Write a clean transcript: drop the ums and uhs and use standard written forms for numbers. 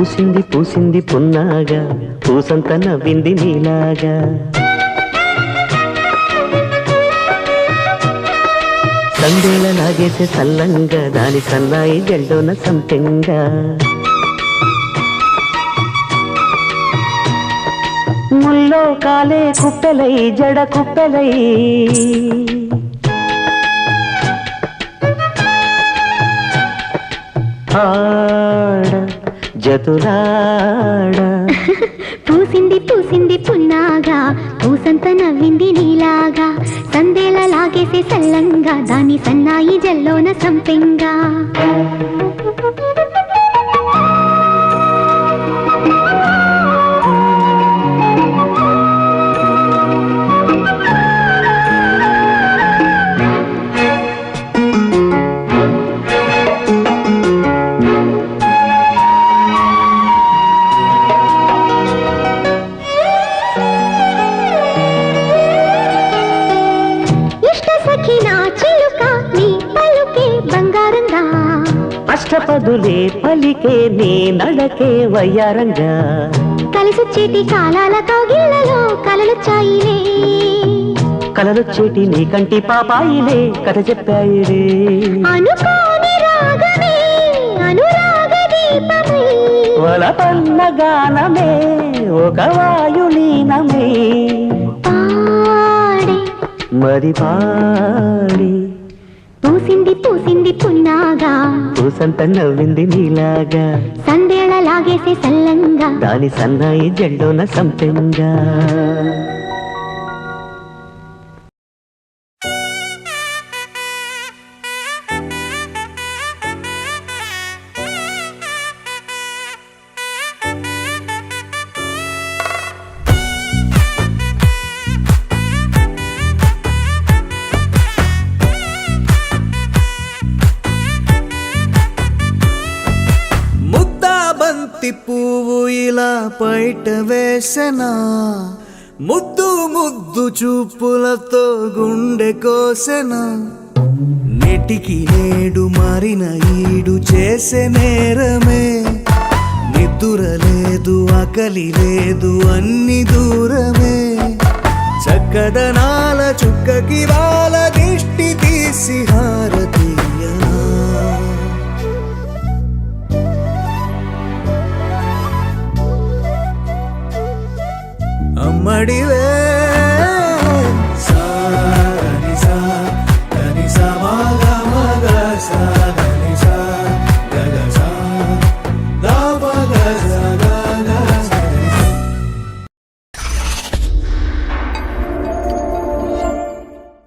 పూసింది పూసింది పున్నాగా పూసంత నవ్వింది నీలాగా సందేళ లాగేసే సల్లంగా దాని సన్నాయి జల్డోన సంపెంగా ముల్లో కాలే కుప్పెలై జడ కుప్పెలై ఆడ జతులాడ పూసింది పూసింది పున్నాగా పూసంత నవ్వింది నీలాగా సందేల లాగేసే సల్లంగా దాని సన్నాయి జల్లోన సంపెంగా అష్టపదులే పలికే నీ నడకే వయ్యారంగా కలిసొచ్చేటి కాలాల కౌగిళ్లలో కలలొచ్చాయిలే కలలొచ్చేటి నీ కంటి పాపాయిలే కథ చెప్పాయిలే అనుకోని రాగమే అనురాగ దీపమై వలపన్న గానమే ఒక వాయులీనమే పాడే మరి పాడి పూసింది పూసింది పున్నాగా పూసంత నవ్వింది నీలాగా సందేళ లాగేసే సల్లంగా దాని సన్నాయి జల్డోన సంపెంగా పువ్వు ఇలా బయట వేసెనా ముద్దు ముద్దు చూపులతో గుండె కోసెనా నెటికి నేడు మారిన ఈడు చేసే నేరమే నిద్ర లేదు ఆకలి లేదు అన్ని దూరమే చక్కదనాల చుక్కకి వాళ్ళ దిష్టి తీసి హారతీయనా అమ్మడివే